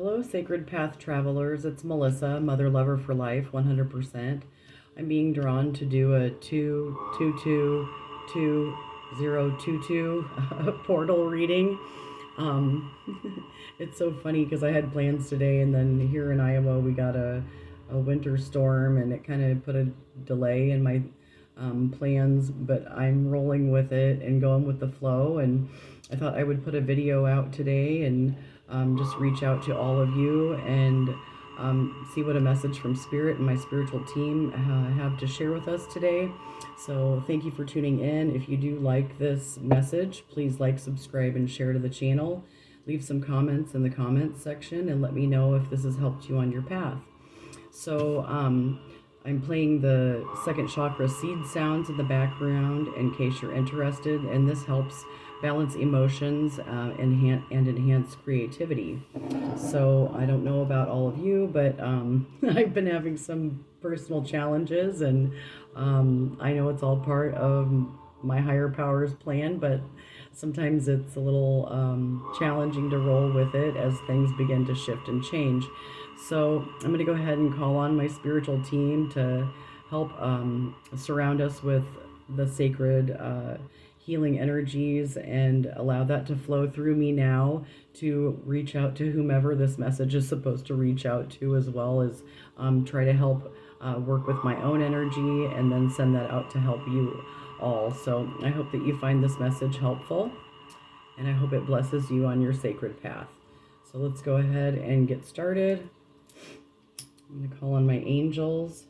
Hello, Sacred Path Travelers. It's Melissa, Mother Lover for Life, 100%. I'm being drawn to do a 2222022 portal reading. Um, it's so funny because I had plans today, and then here in Iowa we got a winter storm, and it kind of put a delay in my plans, but I'm rolling with it and going with the flow. And I thought I would put a video out today and just reach out to all of you and see what a message from Spirit and my spiritual team have to share with us today. So thank you for tuning in. If you do like this message, please like, subscribe, and share to the channel. Leave some comments in the comments section and let me know if this has helped you on your path. So I'm playing the second chakra seed sounds in the background in case you're interested, and this helps balance emotions and enhance creativity. So I don't know about all of you, but I've been having some personal challenges, and I know it's all part of my higher power's plan, but sometimes it's a little challenging to roll with it as things begin to shift and change. So I'm going to go ahead and call on my spiritual team to help surround us with the sacred healing energies and allow that to flow through me now to reach out to whomever this message is supposed to reach out to, as well as try to help work with my own energy and then send that out to help you all. So I hope that you find this message helpful, and I hope it blesses you on your sacred path. So let's go ahead and get started. I'm going to call on my angels,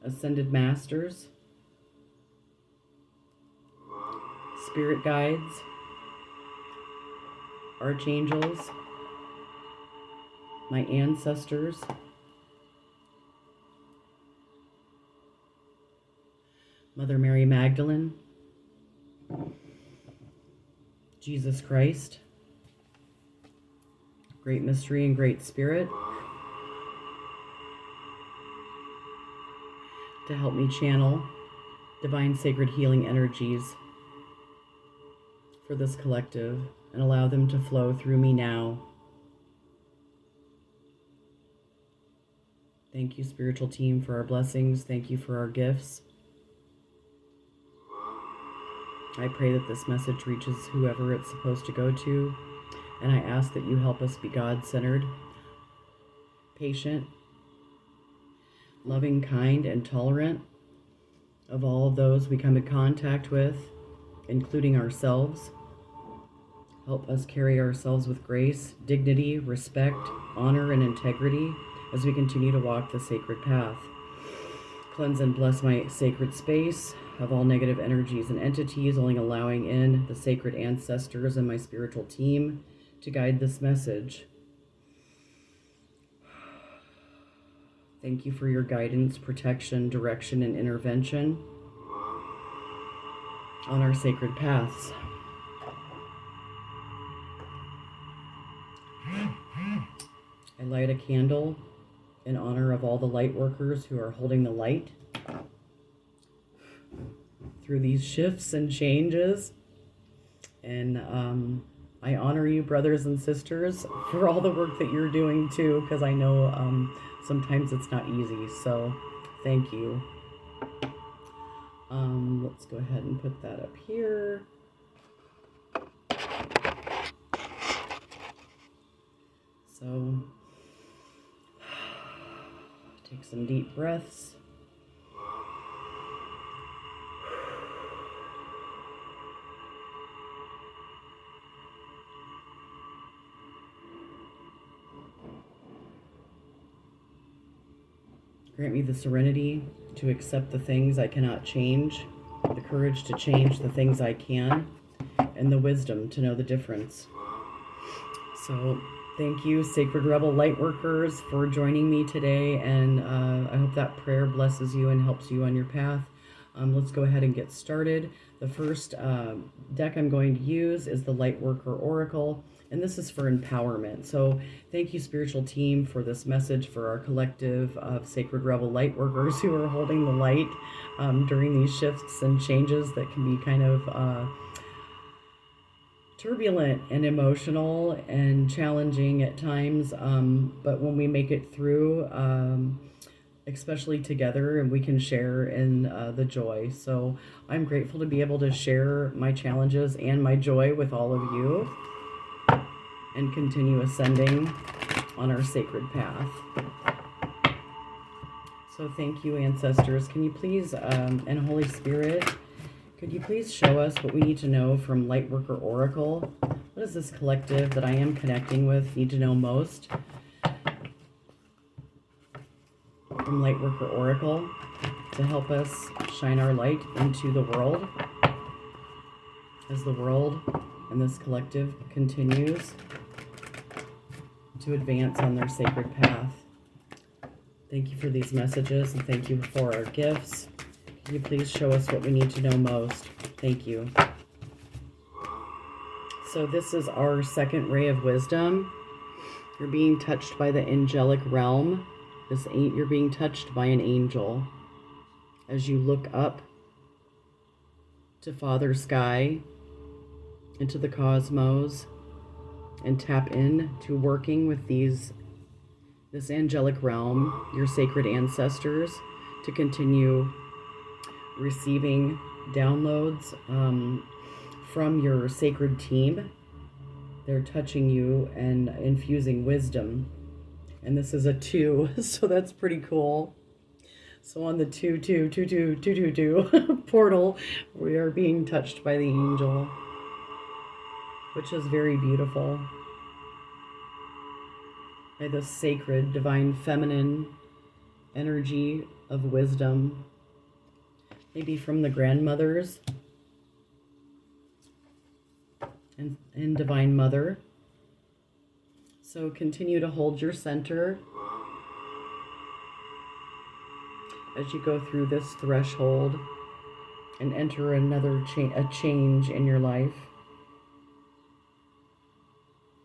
ascended masters, spirit guides, archangels, my ancestors, Mother Mary Magdalene, Jesus Christ, Great Mystery and Great Spirit, to help me channel divine sacred healing energies for this collective and allow them to flow through me now. Thank you, spiritual team, for our blessings. Thank you for our gifts. I pray that this message reaches whoever it's supposed to go to, and I ask that you help us be God-centered, patient, loving, kind, and tolerant of all of those we come in contact with, including ourselves. Help us carry ourselves with grace, dignity, respect, honor, and integrity as we continue to walk the sacred path. Cleanse and bless my sacred space of all negative energies and entities, only allowing in the sacred ancestors and my spiritual team to guide this message. Thank you for your guidance, protection, direction, and intervention on our sacred paths. I light a candle in honor of all the light workers who are holding the light through these shifts and changes. And I honor you, brothers and sisters, for all the work that you're doing too, because I know sometimes it's not easy. So thank you. Let's go ahead and put that up here. So take some deep breaths. Grant me the serenity to accept the things I cannot change, the courage to change the things I can, and the wisdom to know the difference. So thank you, Sacred Rebel Lightworkers, for joining me today, and I hope that prayer blesses you and helps you on your path. Let's go ahead and get started. The first deck I'm going to use is the Lightworker Oracle, and this is for empowerment. So thank you, spiritual team, for this message for our collective of Sacred Rebel Lightworkers who are holding the light during these shifts and changes that can be kind of turbulent and emotional and challenging at times, but when we make it through, especially together, and we can share in the joy. So I'm grateful to be able to share my challenges and my joy with all of you and continue ascending on our sacred path. So thank you, ancestors. Can you please, and Holy Spirit, could you please show us what we need to know from Lightworker Oracle? What is this collective that I am connecting with need to know most from Lightworker Oracle to help us shine our light into the world as the world and this collective continues to advance on their sacred path? Thank you for these messages, and thank you for our gifts. Can you please show us what we need to know most? Thank you. So this is our second ray of wisdom. You're being touched by the angelic realm. You're being touched by an angel. As you look up to Father Sky, into the cosmos, and tap in to working with this angelic realm, your sacred ancestors, to continue receiving downloads from your sacred team. They're touching you and infusing wisdom. And this is a 2, so that's pretty cool. So on the 2222222 portal, we are being touched by the angel, which is very beautiful. By the sacred, divine, feminine energy of wisdom. Maybe from the grandmothers and Divine Mother. So continue to hold your center as you go through this threshold and enter another change in your life.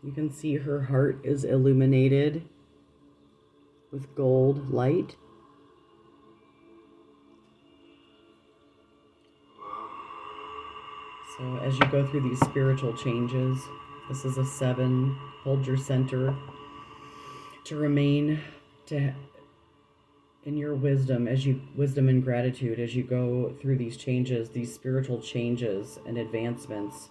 You can see her heart is illuminated with gold light. So as you go through these spiritual changes, this is a 7. Hold your center to remain in your wisdom wisdom and gratitude as you go through these changes, these spiritual changes and advancements.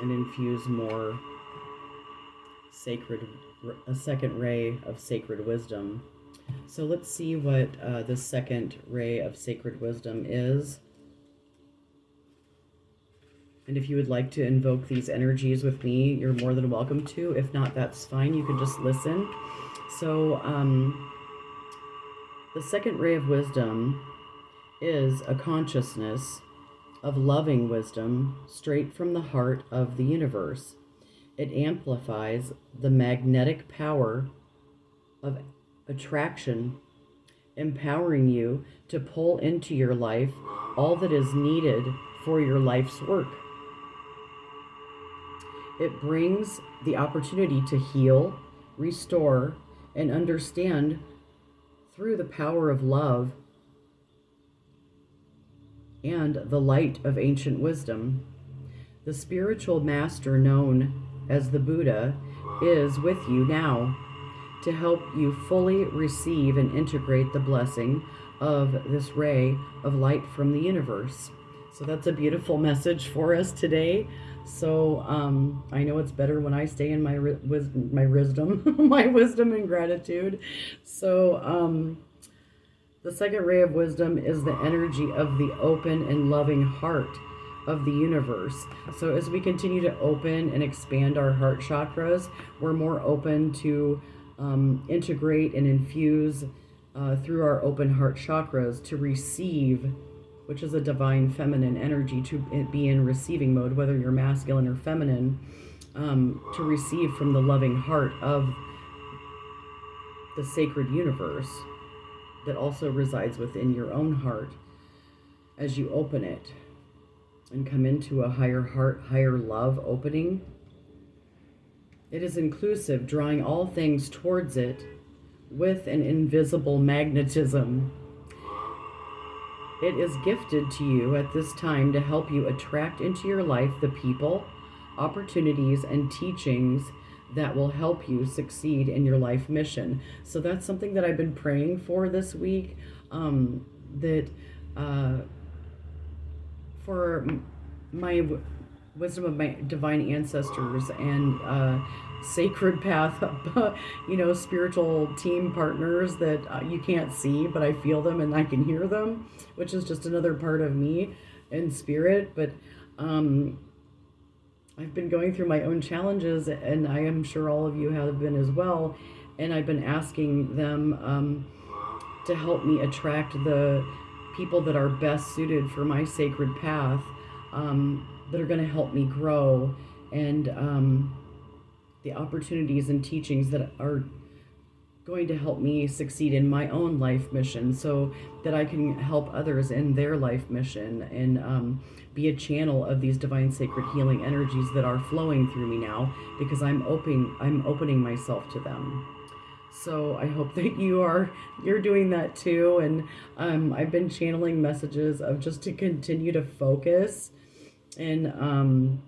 And infuse more a second ray of sacred wisdom. So let's see what the second ray of sacred wisdom is. And if you would like to invoke these energies with me, you're more than welcome to. If not, that's fine. You can just listen. So the second ray of wisdom is a consciousness of loving wisdom straight from the heart of the universe. It amplifies the magnetic power of attraction, empowering you to pull into your life all that is needed for your life's work. It brings the opportunity to heal, restore, and understand through the power of love and the light of ancient wisdom. The spiritual master known as the Buddha is with you now to help you fully receive and integrate the blessing of this ray of light from the universe. So that's a beautiful message for us today. So I know it's better when I stay in my wisdom, my wisdom and gratitude. So the second ray of wisdom is the energy of the open and loving heart of the universe. So as we continue to open and expand our heart chakras, we're more open to integrate and infuse through our open heart chakras to receive, which is a divine feminine energy, to be in receiving mode, whether you're masculine or feminine, to receive from the loving heart of the sacred universe that also resides within your own heart as you open it and come into a higher heart, higher love opening. It is inclusive, drawing all things towards it with an invisible magnetism. It is gifted to you at this time to help you attract into your life the people, opportunities, and teachings that will help you succeed in your life mission. So that's something that I've been praying for this week. That for my wisdom of my divine ancestors and sacred path, spiritual team partners that you can't see, but I feel them and I can hear them, which is just another part of me in spirit. But I've been going through my own challenges, and I am sure all of you have been as well. And I've been asking them to help me attract the people that are best suited for my sacred path, that are going to help me grow, and the opportunities and teachings that are going to help me succeed in my own life mission, so that I can help others in their life mission, and be a channel of these divine sacred healing energies that are flowing through me now, because I'm opening myself to them. So I hope that you're doing that too. And I've been channeling messages of just to continue to focus. And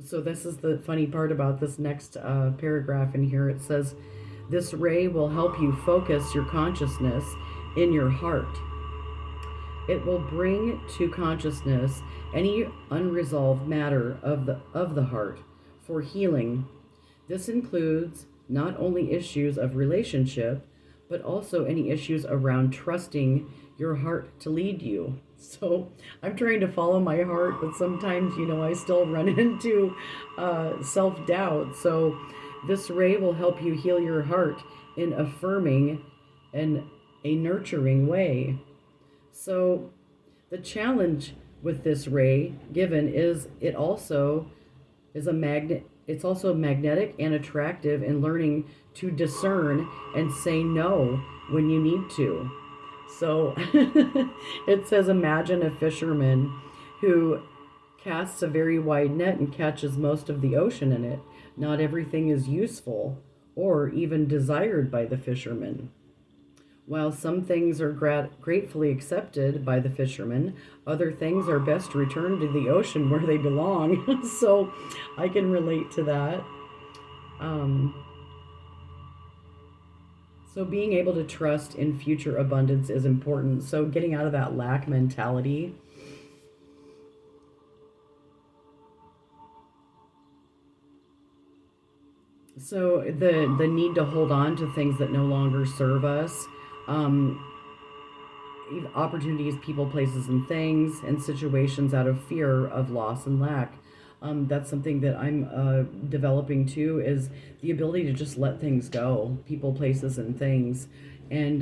so this is the funny part about this next paragraph in here. It says, this ray will help you focus your consciousness in your heart. It will bring to consciousness any unresolved matter of the heart for healing. This includes not only issues of relationship, but also any issues around trusting your heart to lead you. So I'm trying to follow my heart, but sometimes, I still run into self-doubt. So this ray will help you heal your heart in affirming and a nurturing way. So the challenge with this ray given is it also is a magnet. It's also magnetic and attractive in learning to discern and say no when you need to. So it says, imagine a fisherman who casts a very wide net and catches most of the ocean in it. Not everything is useful or even desired by the fisherman. While some things are gratefully accepted by the fisherman, other things are best returned to the ocean where they belong. So I can relate to that. So being able to trust in future abundance is important. So getting out of that lack mentality. So the need to hold on to things that no longer serve us. Opportunities, people, places, and things, and situations out of fear of loss and lack. That's something that I'm developing too, is the ability to just let things go, people, places, and things, and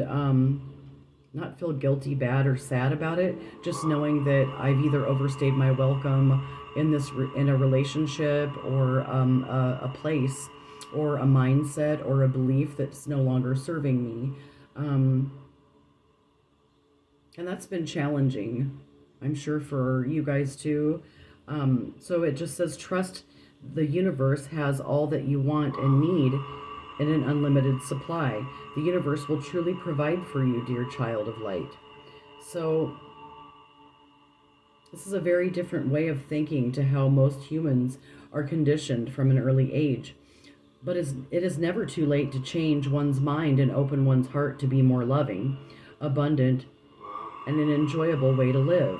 not feel guilty, bad, or sad about it. Just knowing that I've either overstayed my welcome in a relationship, or a place, or a mindset, or a belief that's no longer serving me. And that's been challenging, I'm sure, for you guys too. So it just says, trust the universe has all that you want and need in an unlimited supply. The universe will truly provide for you, dear child of light. So this is a very different way of thinking to how most humans are conditioned from an early age. But it is never too late to change one's mind and open one's heart to be more loving, abundant, and an enjoyable way to live.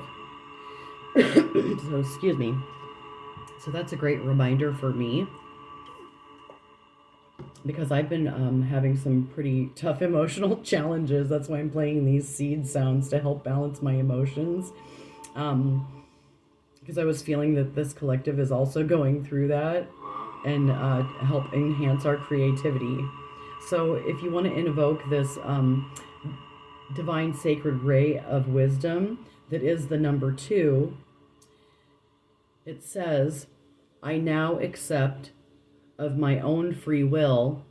So, excuse me. So that's a great reminder for me, because I've been having some pretty tough emotional challenges. That's why I'm playing these seed sounds to help balance my emotions. Because I was feeling that this collective is also going through that, and help enhance our creativity. So if you want to invoke this divine sacred ray of wisdom that is the number 2, it says, I now accept of my own free will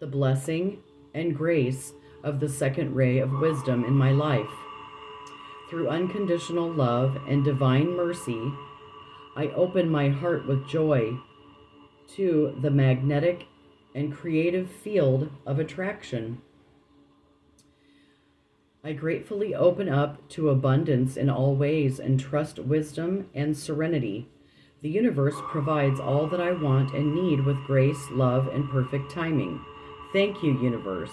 the blessing and grace of the second ray of wisdom in my life. Through unconditional love and divine mercy, I open my heart with joy to the magnetic and creative field of attraction. I gratefully open up to abundance in all ways and trust wisdom and serenity. The universe provides all that I want and need with grace, love, and perfect timing. Thank you, universe.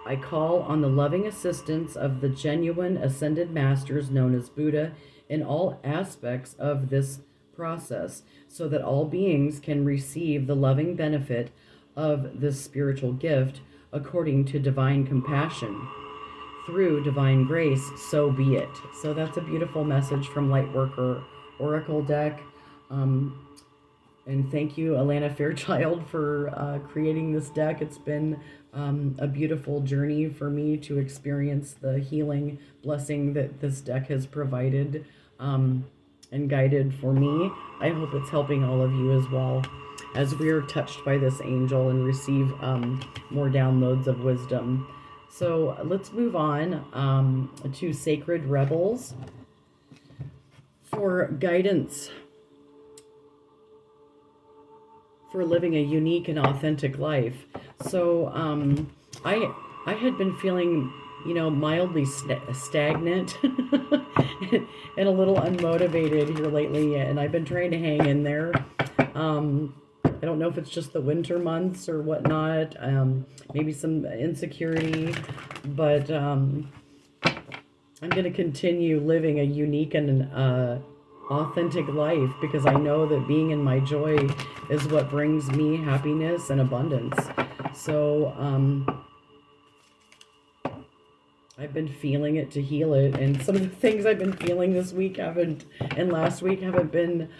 I call on the loving assistance of the genuine ascended masters known as Buddha in all aspects of this process so that all beings can receive the loving benefit of this spiritual gift according to divine compassion. Through divine grace, so be it. So that's a beautiful message from Lightworker Oracle deck. Um, and thank you, Alana Fairchild, for creating this deck. It's been a beautiful journey for me to experience the healing blessing that this deck has provided and guided for me. I hope it's helping all of you as well as we are touched by this angel and receive more downloads of wisdom. So let's move on to Sacred Rebels for guidance for living a unique and authentic life. So I had been feeling, mildly stagnant and a little unmotivated here lately, and I've been trying to hang in there. I don't know if it's just the winter months or whatnot, maybe some insecurity, but I'm going to continue living a unique and authentic life because I know that being in my joy is what brings me happiness and abundance. So I've been feeling it to heal it, and some of the things I've been feeling this week and last week haven't been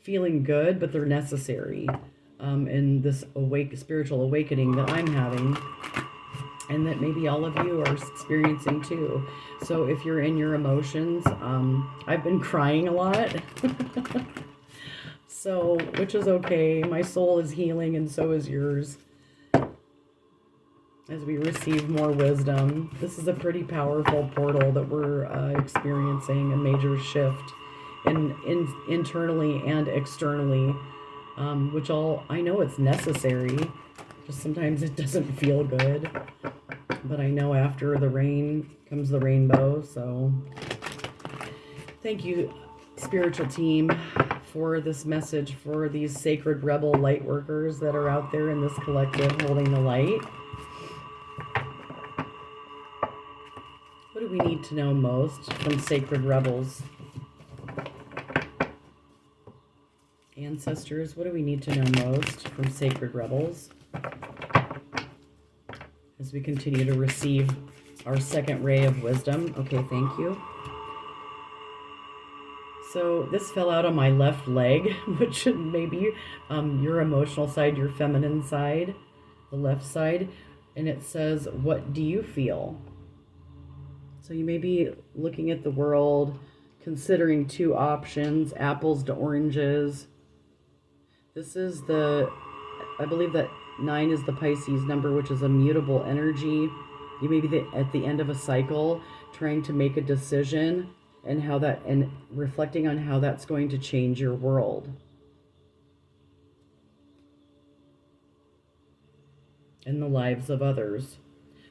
feeling good, but they're necessary in this spiritual awakening that I'm having, and that maybe all of you are experiencing too. So if you're in your emotions, I've been crying a lot, so which is okay. My soul is healing, and so is yours. As we receive more wisdom, this is a pretty powerful portal that we're experiencing a major shift internally and externally, which I know it's necessary. Just sometimes it doesn't feel good, but I know after the rain comes the rainbow. So thank you, spiritual team, for this message for these sacred rebel light workers that are out there in this collective holding the light. What do we need to know most from sacred rebels? Ancestors, what do we need to know most from sacred rebels as we continue to receive our second ray of wisdom? Okay, thank you. So this fell out on my left leg, which may be your emotional side, your feminine side, the left side, and it says, what do you feel? So you may be looking at the world, considering two options, apples to oranges. This is I believe that 9 is the Pisces number, which is a mutable energy. You may be at the end of a cycle, trying to make a decision and reflecting on how that's going to change your world. And the lives of others.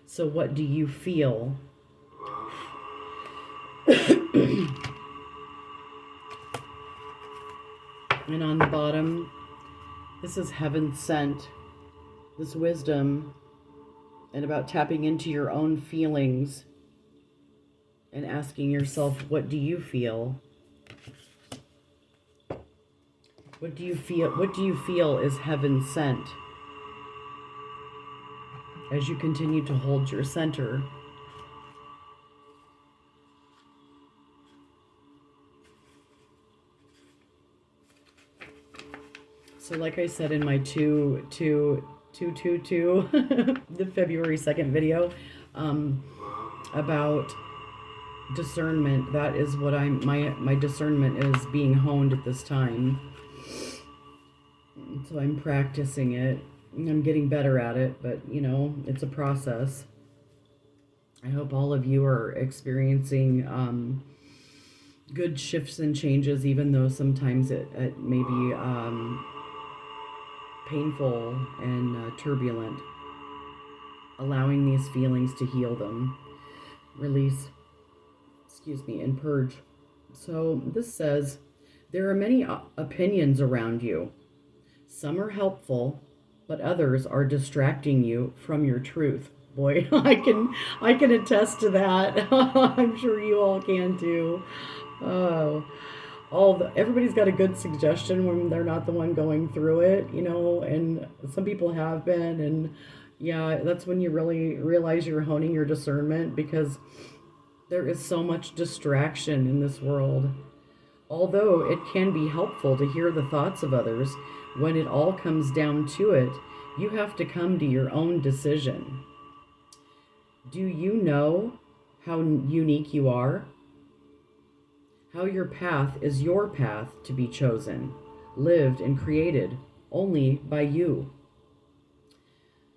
So what do you feel? And on the bottom, this is heaven sent. This wisdom and about tapping into your own feelings and asking yourself, what do you feel? What do you feel? What do you feel is heaven sent? As you continue to hold your center. So like I said in my 222 the February 2nd video about discernment, that is what my discernment is being honed at this time. So I'm practicing it. I'm getting better at it, but it's a process. I hope all of you are experiencing good shifts and changes, even though sometimes it may be painful and turbulent. Allowing these feelings to heal them. release, and purge. So this says, there are many opinions around you. Some are helpful, but others are distracting you from your truth. Boy, I can attest to that. I'm sure you all can too. Oh, everybody's got a good suggestion when they're not the one going through it, and some people have been, and yeah, that's when you really realize you're honing your discernment, because there is so much distraction in this world. Although it can be helpful to hear the thoughts of others, when it all comes down to it, you have to come to your own decision. Do you know how unique you are? How your path is your path to be chosen, lived, and created only by you.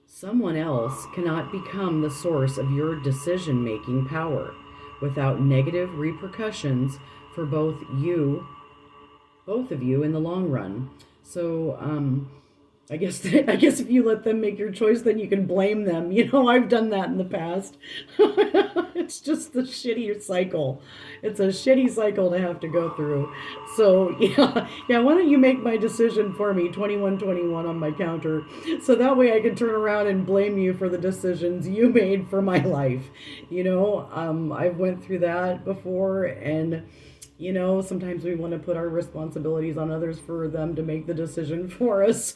Someone else cannot become the source of your decision-making power without negative repercussions for both of you in the long run. So, I guess if you let them make your choice, then you can blame them. I've done that in the past. It's just the shitty cycle. It's a shitty cycle to have to go through. So yeah. Why don't you make my decision for me? 2121 on my counter, so that way I can turn around and blame you for the decisions you made for my life. I've went through that before, and sometimes we want to put our responsibilities on others for them to make the decision for us.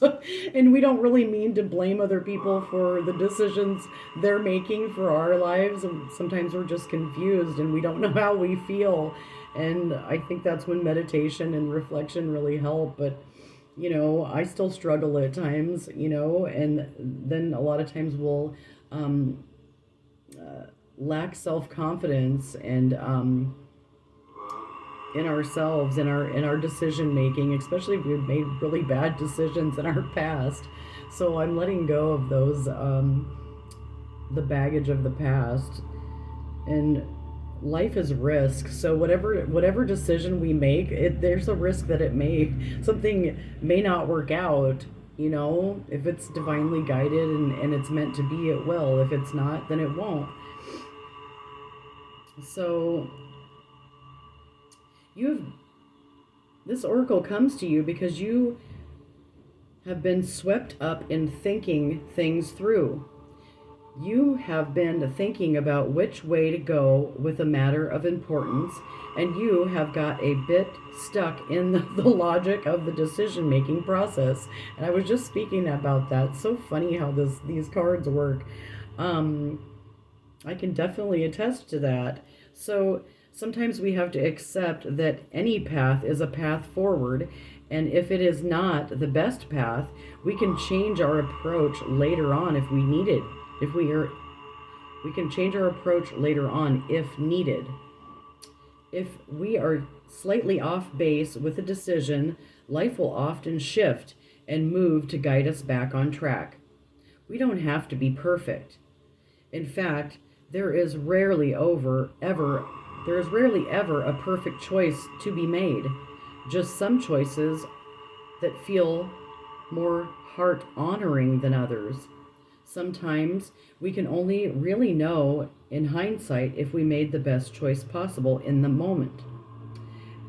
And we don't really mean to blame other people for the decisions they're making for our lives. And sometimes we're just confused and we don't know how we feel. And I think that's when meditation and reflection really help. But, I still struggle at times, and then a lot of times we'll lack self-confidence and in ourselves, in our decision making, especially if we've made really bad decisions in our past. So I'm letting go of those, the baggage of the past. And life is risk. So whatever decision we make, there's a risk that something may not work out. If it's divinely guided and it's meant to be, it will. If it's not, then it won't. So this oracle comes to you because you have been swept up in thinking things through. You have been thinking about which way to go with a matter of importance, and you have got a bit stuck in the logic of the decision-making process. And I was just speaking about that. It's so funny how these cards work. I can definitely attest to that. So sometimes we have to accept that any path is a path forward, and if it is not the best path, we can change our approach later on if we need it. We can change our approach later on if needed. If we are slightly off base with a decision, life will often shift and move to guide us back on track. We don't have to be perfect. In fact, there is rarely ever a perfect choice to be made. Just some choices that feel more heart-honoring than others. Sometimes we can only really know in hindsight if we made the best choice possible in the moment.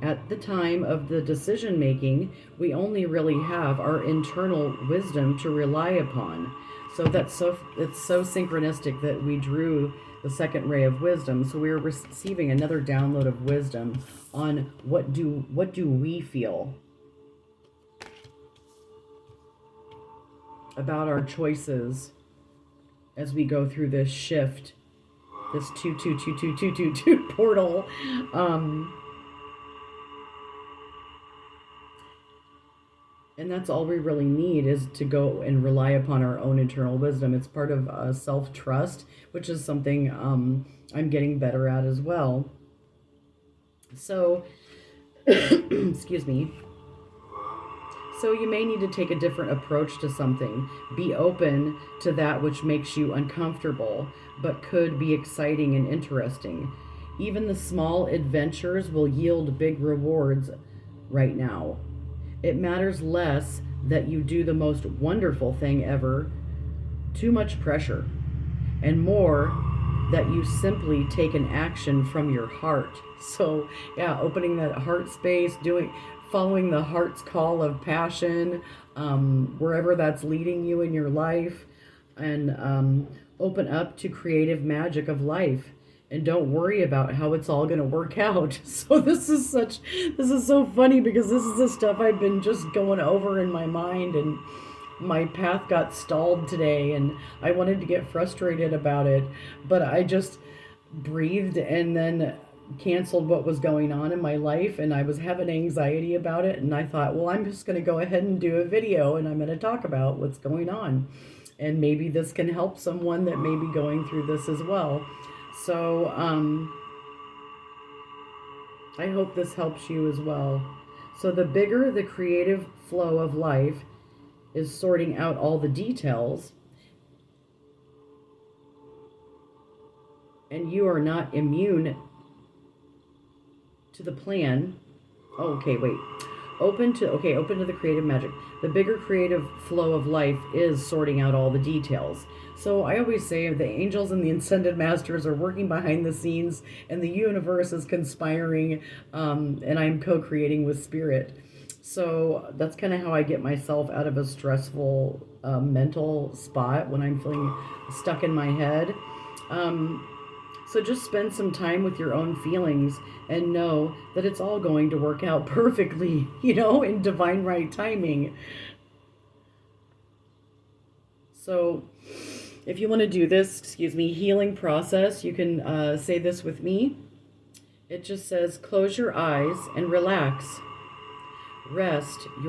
At the time of the decision-making, we only really have our internal wisdom to rely upon. So it's so synchronistic that we drew the second ray of wisdom. So we are receiving another download of wisdom on what do we feel about our choices as we go through this shift, this 2222222 portal. And that's all we really need, is to go and rely upon our own internal wisdom. It's part of self-trust, which is something I'm getting better at as well. So, excuse me. So you may need to take a different approach to something. Be open to that which makes you uncomfortable, but could be exciting and interesting. Even the small adventures will yield big rewards right now. It matters less that you do the most wonderful thing ever, too much pressure, and more that you simply take an action from your heart. So, yeah, opening that heart space, following the heart's call of passion, wherever that's leading you in your life, and open up to creative magic of life. And don't worry about how it's all going to work out. So this is so funny because this is the stuff I've been just going over in my mind, and my path got stalled today, and I wanted to get frustrated about it, but I just breathed and then canceled what was going on in my life, and I was having anxiety about it, and I thought, well, I'm just going to go ahead and do a video, and I'm going to talk about what's going on, and maybe this can help someone that may be going through this as well. So I hope this helps you as well. So the bigger the creative flow of life is sorting out all the details, and you are not immune to the plan. Oh, okay, wait. Open to the creative magic. The bigger creative flow of life is sorting out all the details. So I always say the angels and the ascended masters are working behind the scenes, and the universe is conspiring, and I'm co-creating with spirit. So that's kind of how I get myself out of a stressful mental spot when I'm feeling stuck in my head. So just spend some time with your own feelings and know that it's all going to work out perfectly, in divine right timing. So if you want to do this, healing process, you can say this with me. It just says, close your eyes and relax. Rest your